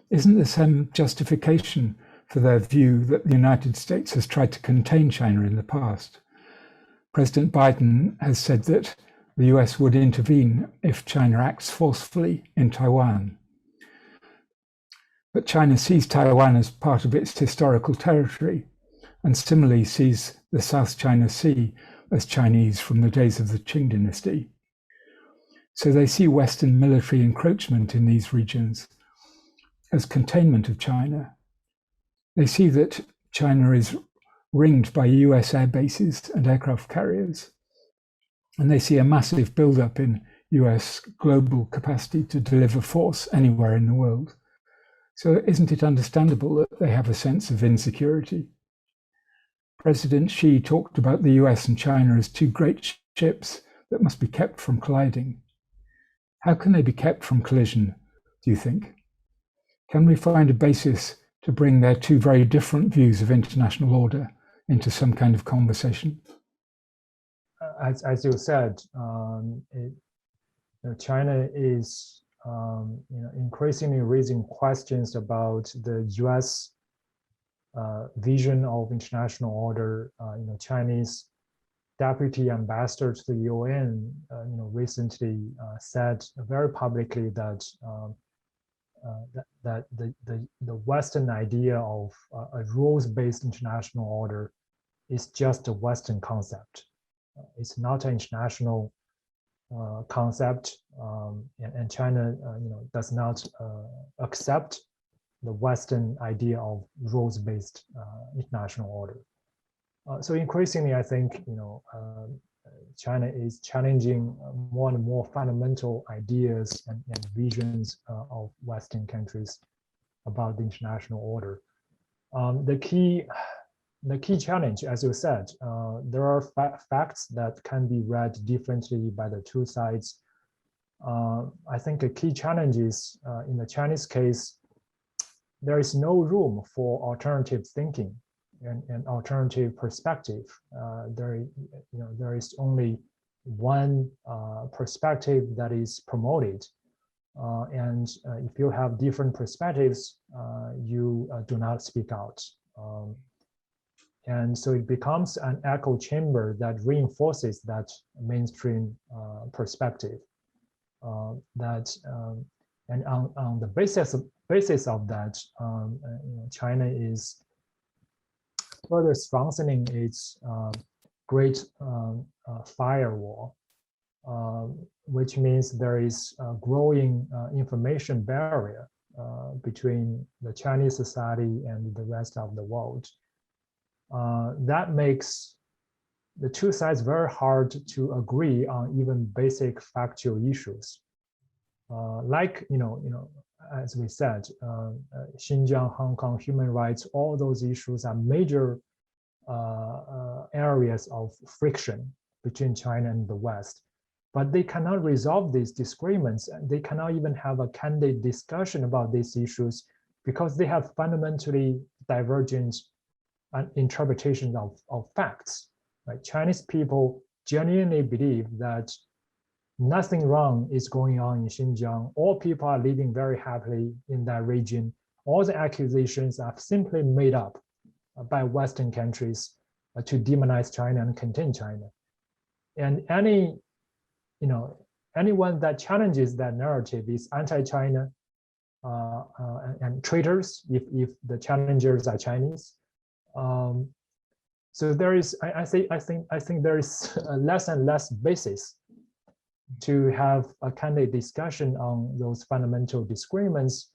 isn't there some justification for their view that the United States has tried to contain China in the past? President Biden has said that the US would intervene if China acts forcefully in Taiwan. But China sees Taiwan as part of its historical territory, and similarly sees the South China Sea as Chinese from the days of the Qing dynasty. So they see Western military encroachment in these regions as containment of China. They see that China is ringed by US air bases and aircraft carriers, and they see a massive buildup in US global capacity to deliver force anywhere in the world. So isn't it understandable that they have a sense of insecurity? President Xi talked about the US and China as two great ships that must be kept from colliding. How can they be kept from collision, do you think? Can we find a basis to bring their two very different views of international order into some kind of conversation? As you said, China is increasingly raising questions about the U.S. Vision of international order. Chinese deputy ambassador to the UN, recently said very publicly that the Western idea of a rules-based international order is just a Western concept. It's not an international concept, and China, does not accept the Western idea of rules-based international order. So increasingly, I think China is challenging more and more fundamental ideas and visions of Western countries about the international order. The key challenge, as you said, there are facts that can be read differently by the two sides. I think a key challenge is, in the Chinese case, there is no room for alternative thinking and alternative perspective. There is only one perspective that is promoted. And if you have different perspectives, you do not speak out. And so it becomes an echo chamber that reinforces that mainstream perspective. And on the basis of that, China is further strengthening its great firewall, which means there is a growing information barrier between the Chinese society and the rest of the world. That makes the two sides very hard to agree on even basic factual issues. As we said, Xinjiang, Hong Kong, human rights, all those issues are major areas of friction between China and the West. But they cannot resolve these disagreements. They cannot even have a candid discussion about these issues because they have fundamentally divergent interpretations of facts. Right? Chinese people genuinely believe that nothing wrong is going on in Xinjiang. All people are living very happily in that region. All the accusations are simply made up by Western countries to demonize China and contain China. And anyone that challenges that narrative is anti-China and traitors if the challengers are Chinese. So there is, I think there is less and less basis to have a candid discussion on those fundamental disagreements.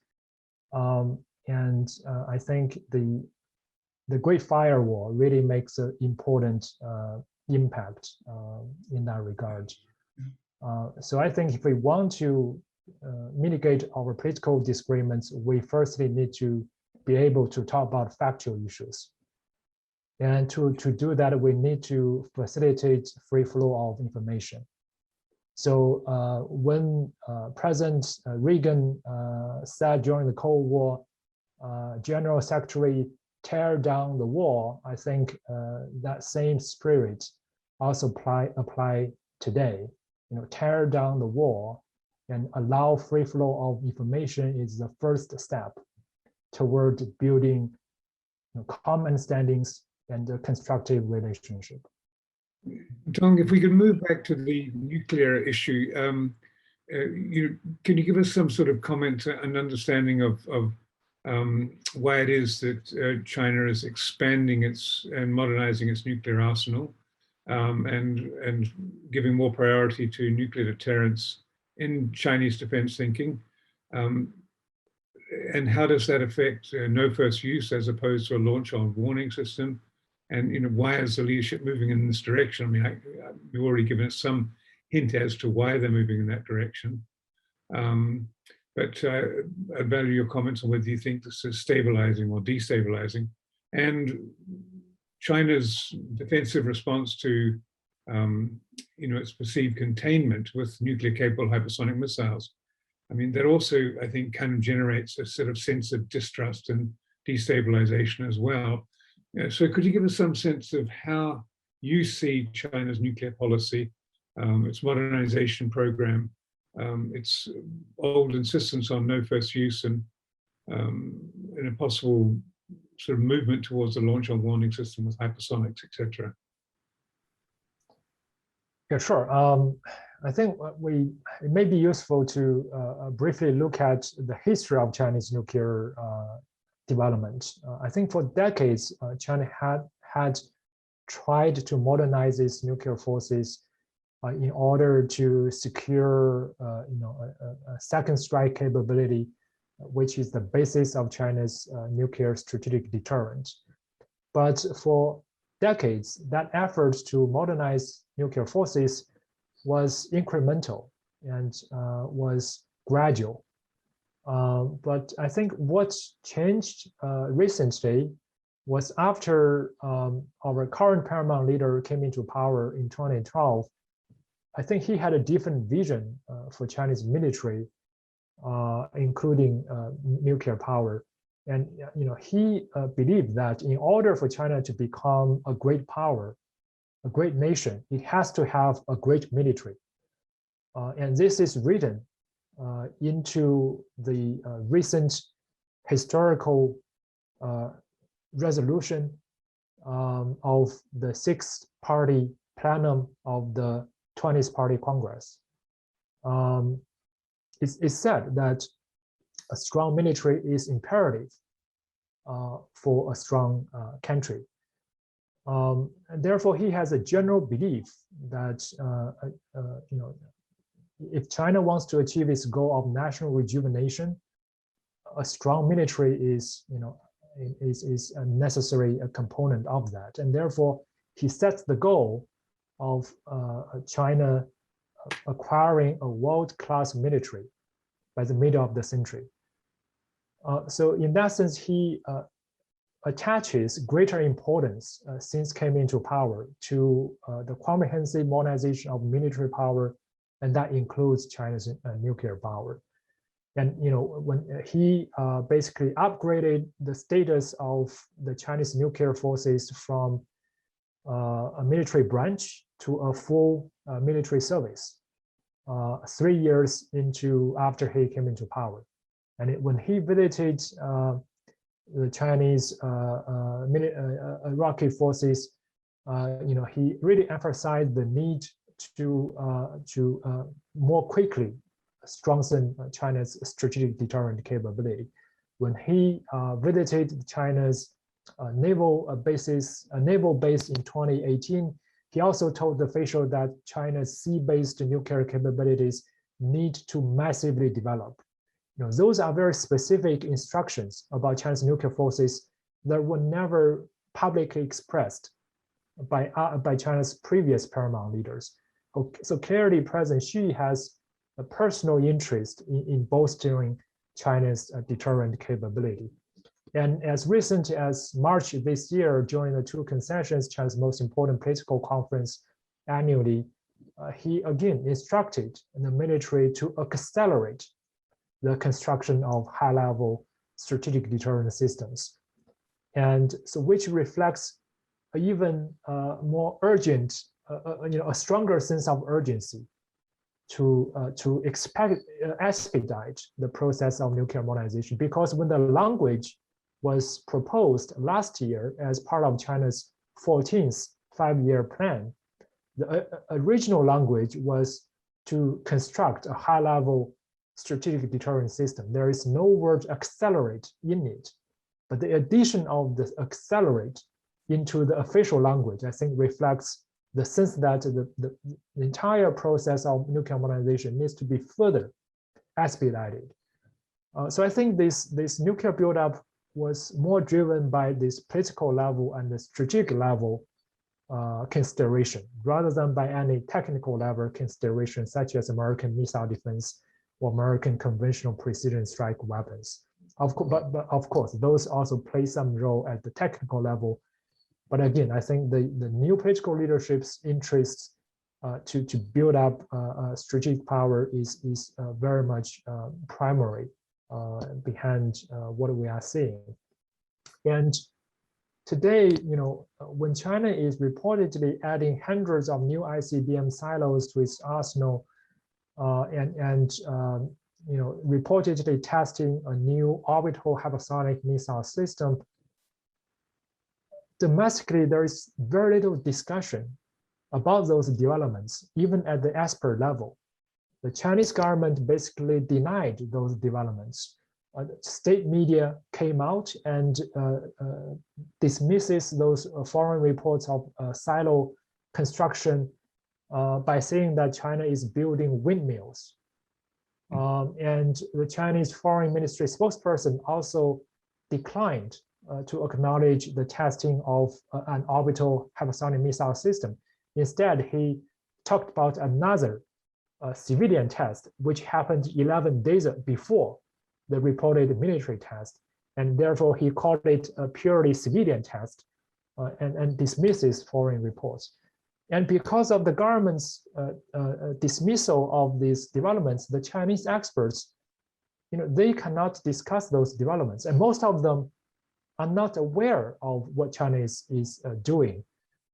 And I think the Great Firewall really makes an important impact in that regard. So I think if we want to mitigate our political disagreements, we firstly need to be able to talk about factual issues. And to do that, we need to facilitate free flow of information. So when President Reagan said during the Cold War, General Secretary, tear down the wall, I think that same spirit also apply today. Tear down the wall and allow free flow of information is the first step toward building common understandings and a constructive relationship. Tong, if we could move back to the nuclear issue, can you give us some sort of comment and understanding of why it is that China is expanding and modernizing its nuclear arsenal, and giving more priority to nuclear deterrence in Chinese defense thinking? And how does that affect no first use as opposed to a launch on warning system? And why is the leadership moving in this direction? I mean, you've already given us some hint as to why they're moving in that direction. But I'd value your comments on whether you think this is stabilizing or destabilizing. And China's defensive response to its perceived containment with nuclear-capable hypersonic missiles. I mean, that also, I think, kind of generates a sort of sense of distrust and destabilization as well. So could you give us some sense of how you see China's nuclear policy, its modernization program, its old insistence on no first use, and a possible sort of movement towards the launch on warning system with hypersonics, etc.? Yeah, sure. I think it may be useful to briefly look at the history of Chinese nuclear development. I think for decades, China had tried to modernize its nuclear forces in order to secure, a second strike capability, which is the basis of China's nuclear strategic deterrent. But for decades, that effort to modernize nuclear forces was incremental and was gradual. But I think what changed recently was after our current paramount leader came into power in 2012. I think he had a different vision for Chinese military, including nuclear power. And he believed that in order for China to become a great power, a great nation, it has to have a great military. And this is written into the recent historical resolution of the sixth party plenum of the 20th Party Congress. It's said that a strong military is imperative for a strong country. And therefore, he has a general belief that if China wants to achieve its goal of national rejuvenation, a strong military is a necessary component of that. And therefore, he sets the goal of China acquiring a world-class military by the middle of the century. So in that sense, he attaches greater importance since came into power to the comprehensive modernization of military power, and that includes China's nuclear power. And when he basically upgraded the status of the Chinese nuclear forces from a military branch to a full military service 3 years after he came into power. And when he visited the Chinese Iraqi forces, he really emphasized the need to more quickly strengthen China's strategic deterrent capability. When he visited China's naval base in 2018, he also told the official that China's sea-based nuclear capabilities need to massively develop. Those are very specific instructions about China's nuclear forces that were never publicly expressed by China's previous paramount leaders. So clearly, President Xi has a personal interest in bolstering China's deterrent capability. And as recent as March this year, during the Two Concessions, China's most important political conference annually, he again instructed the military to accelerate the construction of high-level strategic deterrent systems. And so which reflects an even more urgent, a stronger sense of urgency to expedite the process of nuclear modernization. Because when the language was proposed last year as part of China's 14th five-year plan. The original language was to construct a high-level strategic deterrence system. There is no word accelerate in it, but the addition of the accelerate into the official language, I think, reflects the sense that the entire process of nuclear modernization needs to be further expedited. So I think this nuclear buildup was more driven by this political level and the strategic level consideration, rather than by any technical level consideration, such as American missile defense or American conventional precision strike weapons. But of course, those also play some role at the technical level. But again, I think the new political leadership's interests to build up strategic power is very much primary behind what we are seeing. And today, when China is reportedly adding hundreds of new ICBM silos to its arsenal, and reportedly testing a new orbital hypersonic missile system, domestically, there is very little discussion about those developments, even at the expert level. The Chinese government basically denied those developments. State media came out and dismisses those foreign reports of silo construction by saying that China is building windmills. And the Chinese Foreign Ministry spokesperson also declined to acknowledge the testing of an orbital hypersonic missile system. Instead, he talked about another civilian test, which happened 11 days before the reported military test. And therefore, he called it a purely civilian test and dismisses foreign reports. And because of the government's dismissal of these developments, the Chinese experts, they cannot discuss those developments. And most of them are not aware of what China is doing.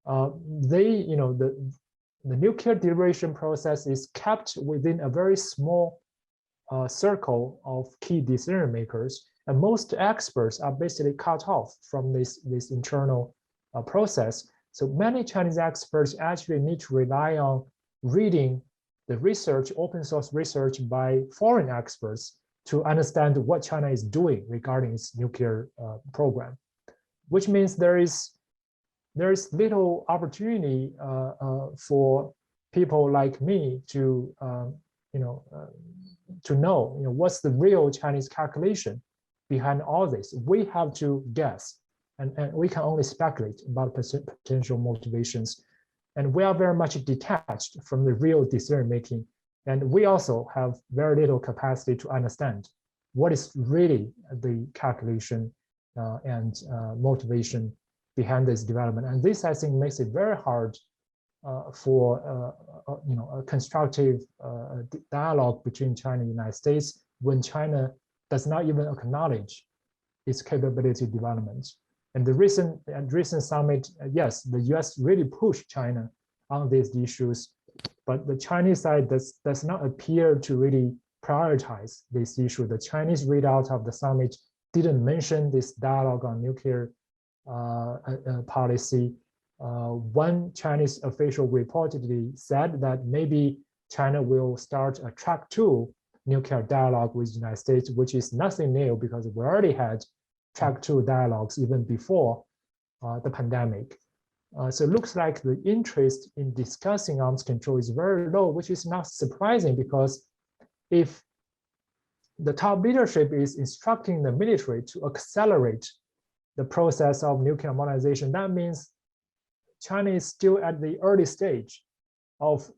The nuclear deliberation process is kept within a very small circle of key decision makers, and most experts are basically cut off from this internal process. So many Chinese experts actually need to rely on reading the research, open source research by foreign experts to understand what China is doing regarding its nuclear program, which means there is little opportunity for people like me to know what's the real Chinese calculation behind all this. We have to guess, and we can only speculate about potential motivations. And we are very much detached from the real decision making. And we also have very little capacity to understand what is really the calculation and motivation behind this development. And this, I think, makes it very hard for a constructive dialogue between China and the United States when China does not even acknowledge its capability development. And the recent summit, yes, the US really pushed China on these issues, but the Chinese side does not appear to really prioritize this issue. The Chinese readout of the summit didn't mention this dialogue on nuclear policy. One Chinese official reportedly said that maybe China will start a track 2 nuclear dialogue with the United States, which is nothing new because we already had track 2 dialogues even before the pandemic. So it looks like the interest in discussing arms control is very low, which is not surprising because if the top leadership is instructing the military to accelerate the process of nuclear modernization, that means China is still at the early stage of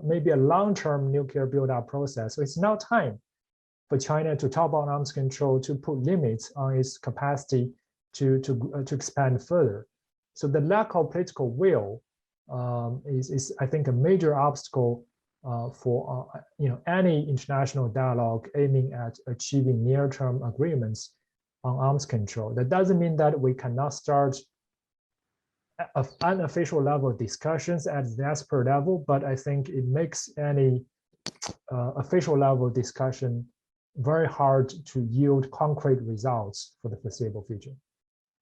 maybe a long-term nuclear build-up process. So it's now time for China to talk about arms control, to put limits on its capacity to expand further. So the lack of political will is I think, a major obstacle for any international dialogue aiming at achieving near-term agreements on arms control. That doesn't mean that we cannot start unofficial level discussions at the expert level, but I think it makes any official level discussion very hard to yield concrete results for the foreseeable future.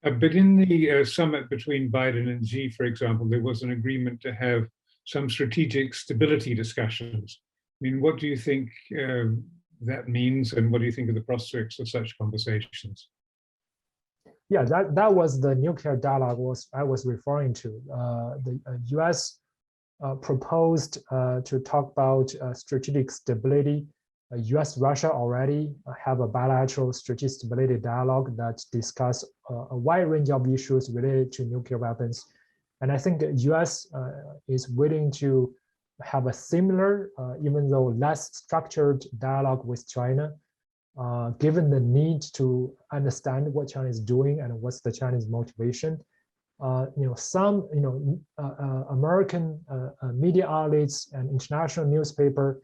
But in the summit between Biden and Xi, for example, there was an agreement to have some strategic stability discussions. I mean, what do you think that means, and what do you think of the prospects of such conversations? Yeah, that was the nuclear dialogue I was referring to. The U.S. Proposed to talk about strategic stability. U.S.-Russia already have a bilateral strategic stability dialogue that discuss a wide range of issues related to nuclear weapons. And I think the U.S. Is willing to have a similar, even though less structured dialogue with China, given the need to understand what China is doing and what's the Chinese motivation. Some American media outlets and international newspaper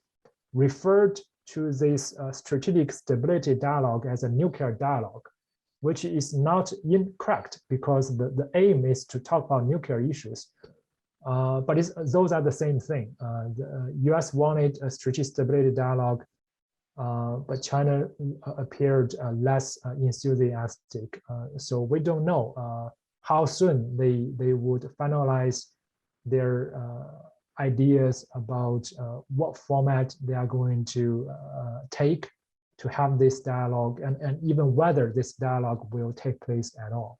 referred to this strategic stability dialogue as a nuclear dialogue, which is not incorrect because the aim is to talk about nuclear issues. But those are the same thing. The US wanted a strategic stability dialogue, but China appeared less enthusiastic. So we don't know how soon they would finalize their ideas about what format they are going to take to have this dialogue, and even whether this dialogue will take place at all.